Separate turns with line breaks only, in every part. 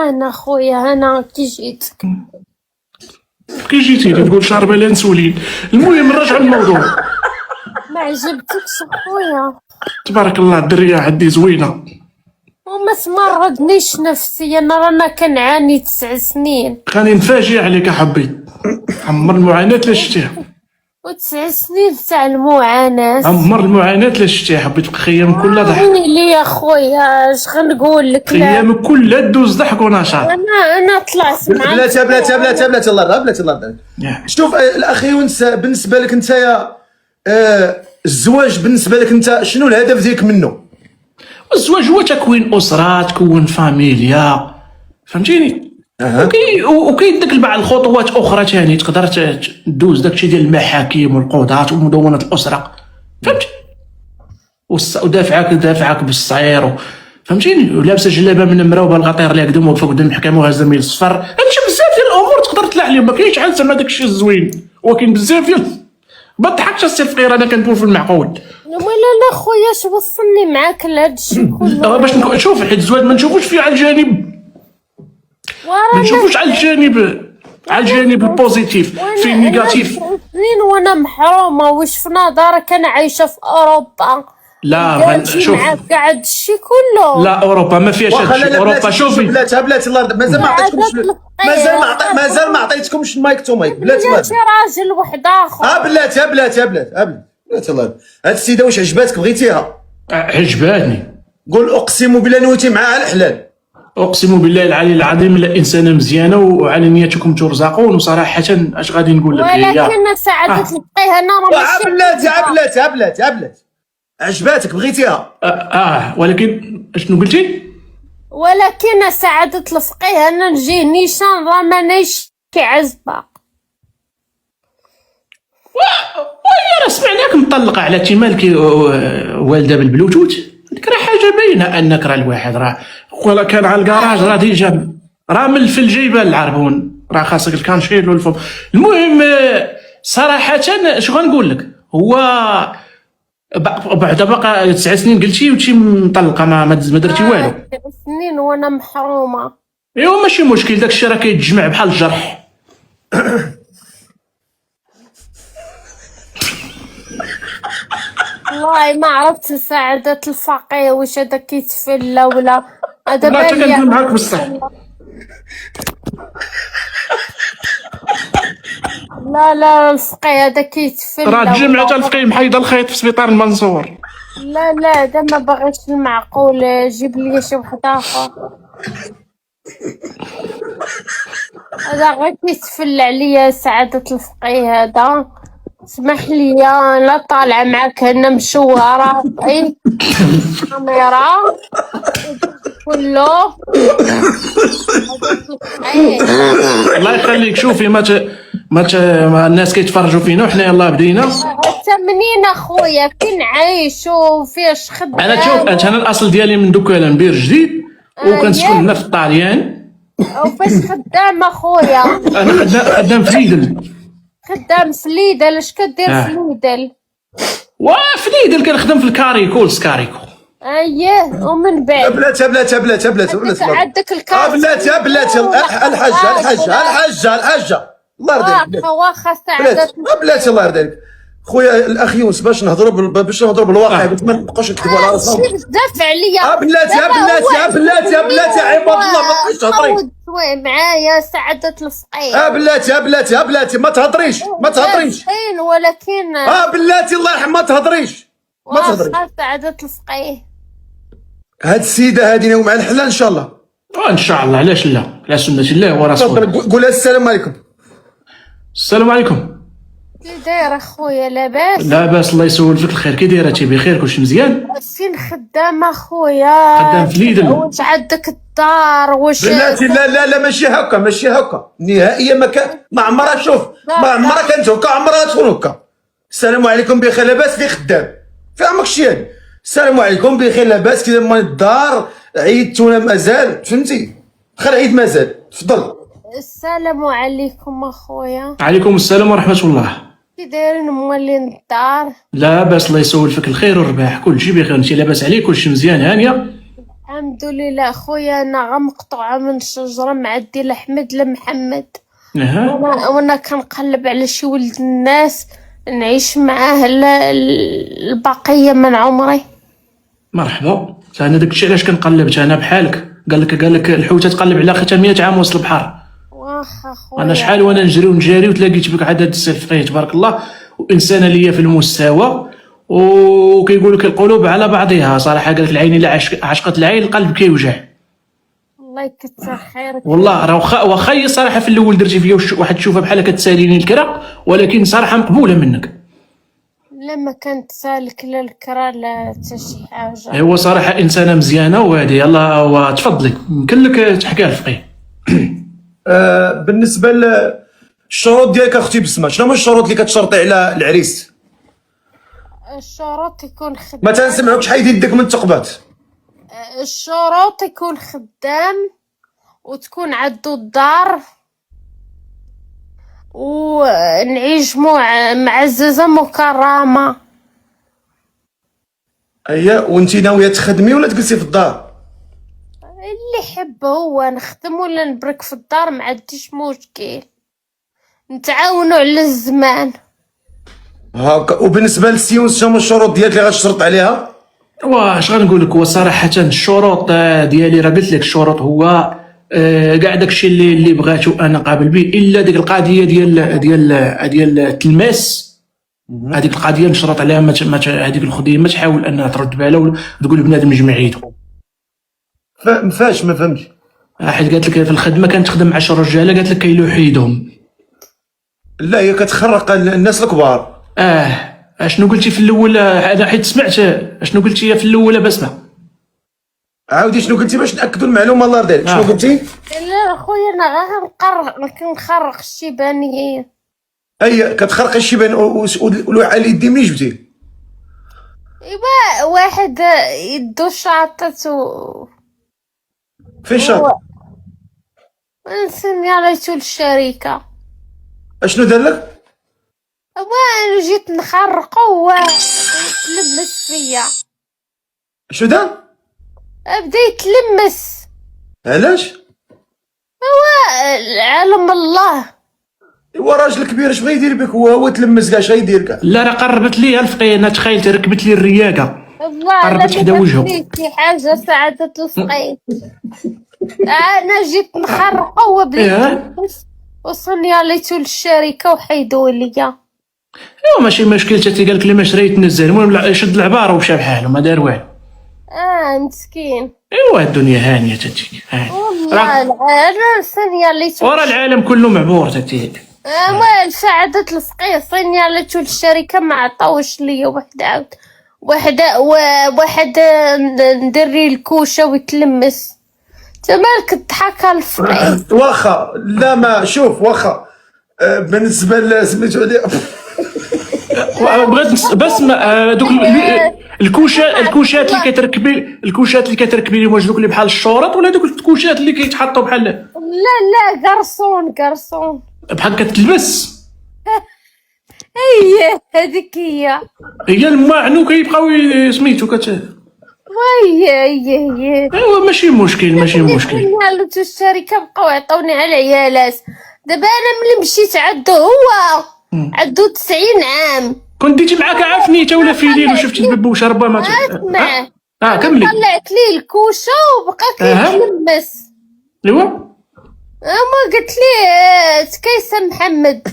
معانا خويا انا كي جيت.
كي جيتي تقول شاربه الانسولين. المهم نرجع للموضوع.
ما عجبتكش خويا؟
تبارك الله الدريه عندي زوينه
وما تمرضنيش نفسيا، انا رانا كنعاني 9 سنين.
خليني نفاجئ عليك حبي. عمر المعاناه لا شتيها.
و9 سنين تاع المعاناة.
عمر المعاناه لا شتيها حبي. تبقى خيامك كلها ضحك.
ويلي لي يا خويا اش غنقول لك؟ لا
خيامك كلها دوز ضحك ونشاط.
انا طلعت مع
بلاتي الله شوف الاخ يونس، بالنسبه لك انت يا الزواج بالنسبه لك انت شنو الهدف ديالك منه؟
الزواج هو تكوين اسره، تكون فاميليا، فهمتيني؟ وكاين داك بعض الخطوات اخرى ثاني تقدر تدوز داكشي ديال المحاكم والقضاة ومدونه الاسره، فهمتي؟ ودافعك بالصعير فهمتيني، ولابسه جلابه من مرا وبالغا طير ليها قدام واقفه قدام المحكمه وهازه ميل الصفر. هادشي بزاف ديال الامور تقدر تطلع عليهم، ما كاينش عاد زعما داكشي الزوين، ولكن بزاف ديال ما تضحكش السي الفقير. انا كنقول في المعقول.
لا خويا اش وصلني معاك لهادشي كله؟
باش نشوف حيت الزواج ما نشوفوش فيه على الجانب، ما نشوفوش على الجانب البوزيتيف، فيه النيجاتيف.
سنين وانا محرومه، واش في نظرك انا عايشه في اوروبا؟
لا شوف
معاك كاع هادشي كله.
لا اوروبا ما فيهاش هادشي. اوروبا شوفي
بلاتي الله مازال ما عطيتكمش، مازال ما عطيتكمش المايك تو مايك. بلاتي
شي راجل واحد اخر.
بلاتي الله. هاد السيده واش عجباتك بغيتيها؟
عجباتني.
قول اقسم بالله نويتي معاها على الحلال.
اقسم بالله العلي العظيم لا انسانه مزيانه وعلى نيتكم ترزقون. وصراحه اش غادي نقول لك
ولكن سعادة الفقيه انا راه
بلاتي عجباتك بغيتيها.
ولكن اشنو قلتي؟
ولكن سعادة الفقيه انا نجي نيشان راه مانيش كيعجبها.
راه سمعناك مطلقه على احتمال والده بالبلوتوث. ديك راه حاجه باينه انك راه الواحد راه ولا كان على الكراج راه ديجا راه من الفل جايبان العربون، راه خاصك الكانشيل والفم. المهم صراحه اش غنقول لك، هو بعد باقا 9 سنين قلتي وتي مطلقه ما درتي والو.
9 سنين وانا محرومه.
ايوا ماشي مشكل، داكشي راه كيتجمع بحال الجرح.
والله ما عرفت سعادة الفقيه واش هذا كيتفلى ولا هذا
لا كنقول معاك بصح.
لا الفقيه هذا كيتفلى.
راه تجمعت الفقيه محيده الخيط في سبيطار المنصور.
لا هذا ما باغيش المعقول، جيب لي شي واحد اخر. هذا غير كيتفل عليا سعادة الفقيه هذا. اسمح لي انا طالعه معاك هنا مشوره اي كاميرا كله.
الله يخليك. شوفي ما الناس كيتفرجوا فينا وحنا يلاه بدينا.
حتى منين اخويا فين عايش وفيش خدام؟
انا شوف انا الاصل ديالي من دوكاله مبير جديد وكنسكن هنا في الطاليان.
وفاش خدام اخويا؟
انا خدام في ليدل.
خدام في ليدل؟ اش كدير في ليدل؟
في ليدل كنخدم في الكاريكو سكاريكو.
اييه ومن بعد
بلاتي
عندك الكارت.
بلاتي الحاجه الله يرضيك.
واخا سعادة
بلاتي الله يرضيك. خويا الاخ يونس باش نهضروا بالواقع باش ما نبقاوش نكذبوا على راسنا.
بزاف عليا.
بلاتي عباد الله ما تبقاش تهضري
معايا سعادة الفقيه.
بلاتي ما تهضريش
ولكن
بلاتي الله يرحم ما تهضريش
سعادة الفقيه.
هاد السيده هادي ناوي مع الحلال ان شاء الله.
ان شاء الله علاش لا، على سنه الله ورسوله.
قولها السلام عليكم.
السلام عليكم.
كي داير اخويا؟ لاباس
الله يسول فيك الخير. كي دايره؟ تي بخير؟ كلشي مزيان؟
فين خدام اخويا؟
خدام في ليدل.
واش عندك الدار؟ واش
بلاتي لا ماشي هكا نهائيا. ما عمرها شوف ما عمرها كانت هكا، عمرها تكون هكا. السلام عليكم بخير لاباس في خدام فهمك شي. السلام عليكم بخير لاباس كذا من الدار عيدتونا مازال فهمتي. خير عيد مازال. تفضل.
السلام عليكم اخويا.
عليكم السلام ورحمه الله.
كي دايرين مولين الدار؟
لاباس الله يسول فيك الخير والرباح. كلشي بخير. انت لاباس عليك؟ كلشي مزيان هانيه؟
الحمد لله خويا، انا غمقطوعه من الشجره معدي لاحمد لمحمد،
اها
وانا كنقلب على شي ولد الناس نعيش معاه البقيه من عمري.
مرحبا. انا داك الشيء علاش كنقلبت انا بحالك. قال لك الحوته تقلب على اختها 100 عام وسط البحر.
واخا خويا
انا شحال وانا نجري وتلاقيت بك عدد السلفقيه تبارك الله، وانسانه ليا في المستوى، وكيقول لك القلوب على بعضها صراحه. قالت العين الا عشقت العين القلب كيوجع.
الله يكثر خيرك.
والله راه واخا صراحه في الاول درتي فيا واحد تشوفها بحال كتساليني الكرا، ولكن صراحه مقبوله منك.
لما كنت سالك لا الكرا لا حتى شي حاجه.
هو صراحه انسانه مزيانه وهذه. يلا وتفضلي يمكن لك تحكي الفقيه.
بالنسبه للشروط ديالك اختي بسمه، شنو هما الشروط اللي كتشرطي على العريس؟
الشروط يكون خدام.
ما تنسمعوكش، حيد يدك من التقبات.
الشروط يكون خدام، وتكون عدو الدار، ونعيش معززة مكرمة.
وانتي ناويه تخدمي ولا تجلسي في الدار؟
اللي يحب هو نخدم ولا نبرك في الدار، ما عنديش مشكل، نتعاونوا على الزمان.
هاكا. وبالنسبه للسيون شنو هما الشروط ديالك اللي غتشرط عليها؟
واش غنقول لك، هو صراحه الشروط ديالي راه قلت لك. الشروط هو كاع داكشي اللي بغاتو انا قابل به، الا ديك القضيه ديال التلماس. هذيك القضيه نشرط عليها، هذيك الخديه ما تحاول انها ترد بالها وتقول بنادم جمع يدو.
فاش ما فهمتش.
حيت قالت لك في الخدمه كانت تخدم 10 رجاله، قالت لك كيلوحوا يدهم.
لا هي كتخرق الناس الكبار.
اشنو قلتي في الاول؟ انا حيت سمعت اشنو قلتي في الاول بسمه.
عاودي شنو قلتي باش ناكدوا المعلومه الله يرضي عليك. شنو قلتي؟
لا خويا انا غير كنخرق الشيبانيين.
اي كتخرقي الشيبان والوعاء اللي يدي منين جبتيه؟
ايوا واحد يدو شاطت
فين شاط؟
سينياليتو للشركة.
اشنو دار لك؟
انا جيت نخرقو وتلمس فيا.
شنو دار؟
بدا يتلمس.
علاش؟
هو علم الله.
هو راجل كبير، اش بغا يدير بك؟ هو تلمس كاع، اش غيدير كاع؟
لا راه قربت لي الفقيه. انا تخيلت ركبت لي الرياقه،
والله
قربت حدا وجهه.
شي حاجه سعادة الفقيه. انا جيت نخرقو وبدا يتلمس، وصنياليتو للشركة وحيدوا ليا.
ايوا ماشي مشكل. حتى قالك لي ما شريت نزل، المهم شد العباره ومشى بحاله ما دار والو.
مسكين.
ايوا الدنيا هانيه تاتيك.
والله انا سنياليتو
ورا العالم كله معبور تاتيك.
سعادة الفقيه سنياليتو للشركة، ما عطاوش ليا. واحد ندري الكوشه ويتلمس. تمالك تضحك الفقيه.
واخا لا ما شوف واخا. بالنسبه لسميتو عليه
بغيت بس دوك الكوشات اللي كتركبي لهم، واش دوك اللي بحال الشورط ولا دوك الكوشات اللي كيتحطوا بحال؟
لا قرصون
بحال كتلبس.
هذيك هي
الماعنو كيبقاو سميتو
هي
ايوا ماشي مشكل.
قالت الشركه بقاو يعطوني على العيالات. دابا انا ملي مشيت عندو هو عندو 90 عام.
كنت ديتي معاك عافنيته ولا في ليل وشفتي الببوشه ربما
اسمع.
كملي.
طلعت ليه الكوشه وبقى كيتلمس.
ايوا
ما قلت ليه كيسه محمد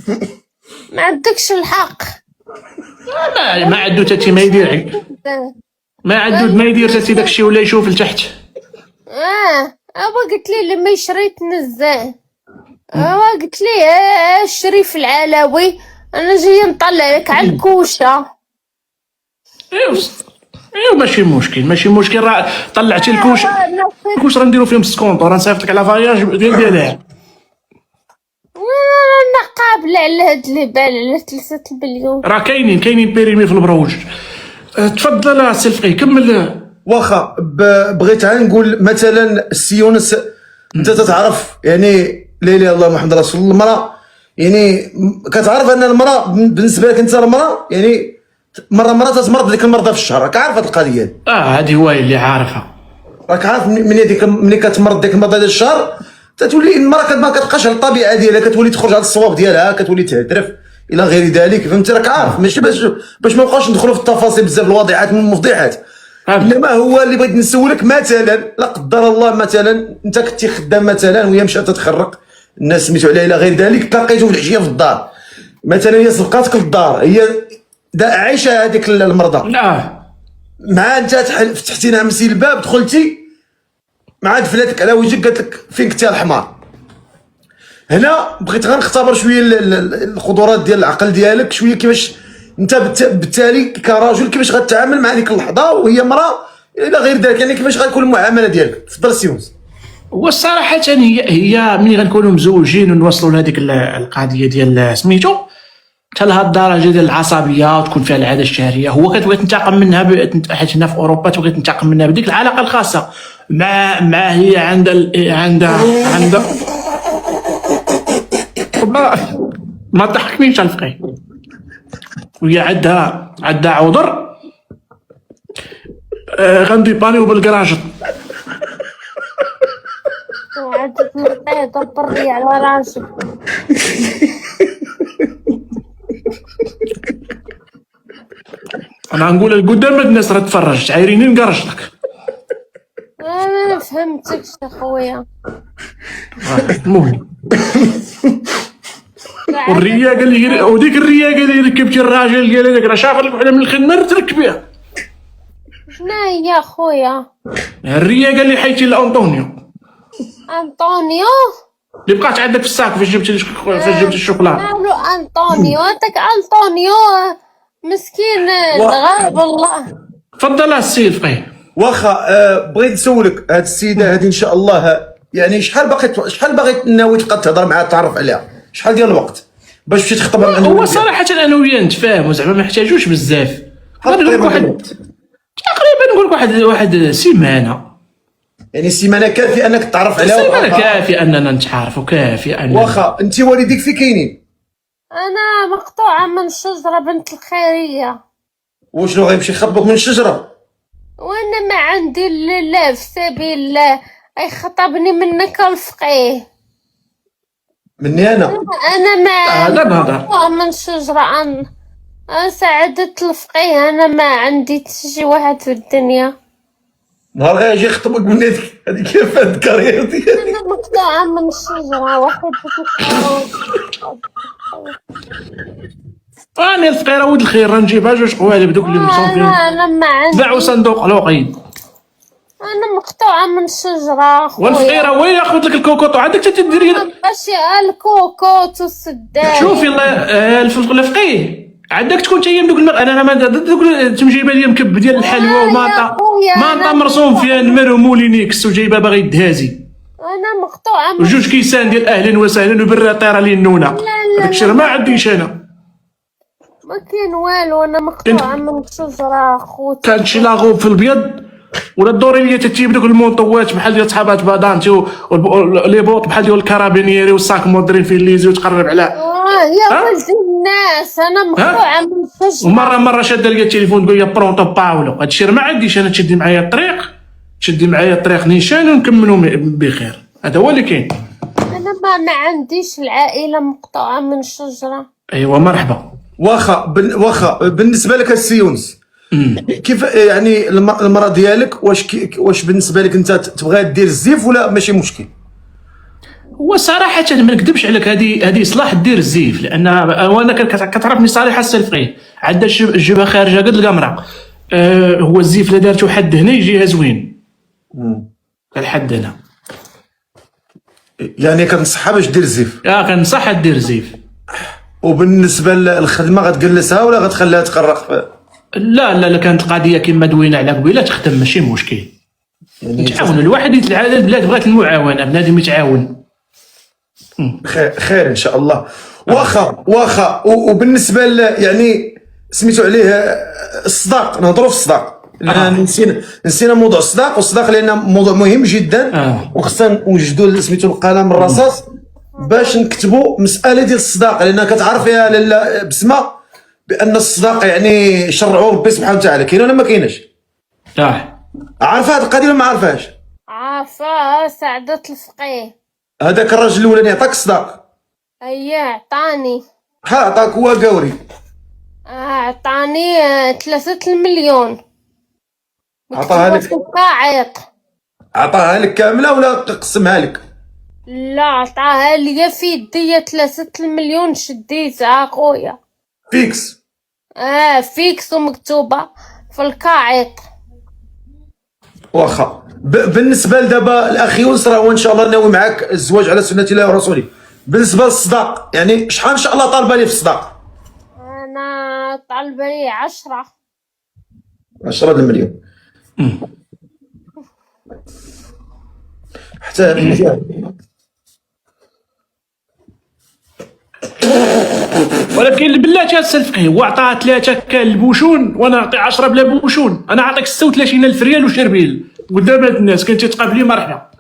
ما عندكش الحق.
ما عندو تاتي ما يدير. ما يدير تاتي داكشي ولا يشوف لتحت.
قلت ليه لما شريت نزاه. قلت ليه الشريف العلوي انا جاي نطلع لك على الكوشه.
ايوا ماشي مشكل. راه طلعتي الكوش راه نديرو فيهم سكونطو، راه نصيفط لك على فاياج ديالها.
انا قابله على هاد اللي بال على 3 مليون.
راه كاينين بيريمي في البروج. تفضل سي الفقيه كمل.
واخا بغيت نقول مثلا السيونس، انت تتعرف يعني لا اله الا الله محمد رسول الله. المراه يعني كتعرف ان المراه بالنسبه لك انت المراه يعني مره تتمرض ديك المرضى في الشهر، راك عارف هاد القضيه.
هذه هو اللي عارفها.
راك عارف ملي كتمرض ديك المرض هذا الشهر تتولي المراه ما كتبقاش على الطبيعه ديالها، كتولي تخرج على الصواب ديالها، كتولي تهدرف الى غير ذلك. فهمتي؟ راك عارف ماشي باش ما نبقاوش ندخلوا في التفاصيل بزاف الواضحات من المفضحات. انما هو اللي بغيت نسولك مثلا لا قدر الله مثلا انت كنتي خدام مثلا وهي مشات تتخرق، الناس سميتو عليها الى غير ذلك، تلاقيتو في العشيه في الدار مثلا، هي سبقاتك للدار، هي عايشه هذيك المرضى مع انت فتحتي لها مسي الباب دخلتي مع دفلاتك على وجهك قالت لك فين كنتي الحمار. هنا بغيت غنختبر شويه القدرات ديال العقل ديالك شويه، كيفاش انت بالتالي كراجل كيفاش غتعامل مع ديك اللحظه وهي امراه الى غير ذلك، يعني كيفاش غتكون المعامله ديالك. تفضل سي يونس.
والصراحه هي ملي غنكونوا مزوجين ونوصلوا لهذيك القضيه ديال سميتو حتى لهاد الدرجه ديال العصبيه وتكون فيها العاده الشهريه، هو كتبغي تنتقم منها حيت هنا في اوروبا تبغي تنتقم منها بديك العلاقه الخاصه مع هي عندها ما تضحكنيش الفقيه، وهي عندها عذر غنديبانيو بالكراج.
وعدت مرقيه دبرني على راسك.
انا نقول قدام الناس راه تفرج عايريني نقرج لك.
انا ما فهمتكش اخويا.
المهم والرياقه اللي وديك الرياقه اللي ركبتي الراجل ديالك راه شافر لك وحده من الخدمه تركبيها.
شنو هي اخويا؟
الرياقه اللي حيتي لانطونيو اللي بقات عندك في الساك فاش جبتي الشوكولاته.
مالو انطونيو؟ هذاك انطونيو مسكين غاب والله.
تفضل السي الفقيه.
واخا بغيت نسولك هاد السيده هذه ان شاء الله يعني شحال باغي ناوي تبقى تهضر معها تعرف عليها؟ شحال ديال الوقت باش تمشي تخطبها؟
هو صراحه انا وياه نتفاهموا زعما ما نحتاجوش بزاف، تقريبا نقول لك واحد سيمانه،
يعني سيمانه كافيه انك تعرف عليها؟
سيمانه كافيه اننا نتعارفوا، كافيه اننا.
واخا انت والديك في كاينين؟
انا مقطوعه من شجره بنت الخيريه.
وشنو غيمشي يخطبك من الشجره؟
وانا ما عندي لا في سبيل الله اي خطبني منك الفقيه.
مني انا
ما مقطوعه من شجره. انا سعدت الفقيه، انا ما عندي شي واحد في الدنيا.
نهار غير يجي يخطبك من هذه كيف هاد الكارير ديالك؟
انا مقطوعه من الشجره واحد
انا الفقيره ولد الخير رنجيبها جوج قوالب دوك اللي مصوفين.
انا ما عندي
باعوا صندوق لوقيد.
انا مقطوعه من الشجره خويا.
والفقيره وين ياخذ لك الكوكوط وعندك تديري
ماشي الكوكوت والسداد.
شوفي الفقيه عندك تكون تاهي من دوك انا ما دوك تمجيبه ديال مكب ديال الحلوى ومانطا مرسوم فيها نمر ومولينيكس وجايبه باغي دهازي.
انا مقطوعه
وجوج كيسان ديال اهلا وسهلا وبرا طيره لي النونه. داكشي راه ما عنديش انا،
ما كاين والو. انا مقطوعه من الشجره خوتي.
كان شي لاغوب في البيض ولا الدوري اللي تتجيب دوك المونطوات بحال ديال صحابات بادانتي ولي بوط بحال ديال الكارابينيري والساك مودرين في الليزي وتقرب على
يا ولد الناس. انا مقطوعه من الشجره.
ومره شاده لي التليفون تقول لي برونطو باولو. هادشي راه ما عنديش انا. تشدي معايا الطريق نيشان ونكملوا بخير. هذا هو اللي كاين.
انا ما عنديش العائله مقطوعه من الشجره.
ايوا مرحبا.
واخا بالنسبه لك السي يونس كيف يعني المراه ديالك واش بالنسبه لك انت تبغيها دير الزيف ولا ماشي مشكل؟
هو صراحه ما نكذبش عليك هذه صلاح دير الزيف، لان وانا كتعرفني صالحه السلفقي عندها الجبهه خارجه قد القمره. هو الزيف اللي دارته حد هنا يجيها زوين الحد هنا.
يعني كنصحها باش دير الزيف؟
كنصحها دير الزيف.
وبالنسبه للخدمه غتجلسها ولا غتخليها تقرق؟
لا كانت القضيه كما دوينا على قبيله تخدم ماشي مشكل. يعني تعاون الواحد يتعاون. البلاد بغات المعاونه، بنادم يتعاون.
خير ان شاء الله. واخا وبالنسبه يعني سميتو عليه الصداق، نهضروا في الصداق. نسينا موضوع الصداق، والصداق لان موضوع مهم جدا وخصنا نوجدوا سميتو القلم الرصاص باش نكتبوا مساله ديال الصداق، لان كتعرف يا لاله بسمه بان الصداق يعني شرعوا ربي سبحانه وتعالى. كاين ولا ما كايناش؟
عارفه
هذه القضيه ولا ما عارفاش؟
سعدة الفقيه.
هذاك الراجل الاولاني عطاك الصداق؟
هيا عطاني.
شحال عطاك هو قاوري؟
عطاني 3 المليون.
عطاها لك؟
قاعط.
عطاها لك كامله ولا قسمها لك؟
لا عطاها لي في يدي 3 المليون شديتها اخويا.
فيكس؟
فيكس ومكتوبة في القاعط.
واخا. بالنسبه لدابا الاخ يونس راه هو ان شاء الله ناوي معاك الزواج على سنه الله ورسوله. بالنسبه للصداق يعني شحال ان شاء الله طالبه لي في الصداق؟
انا طالبه لي 10.
10 المليون. حتى
ولكن بلاتي هاد الفقيه هو عطاها 3 كان البوشون وانا نعطي 10 بلا بوشون. انا عطيك 36,000 ريال وشربيل قدام هاد الناس كنتي تقابلي مرحبا.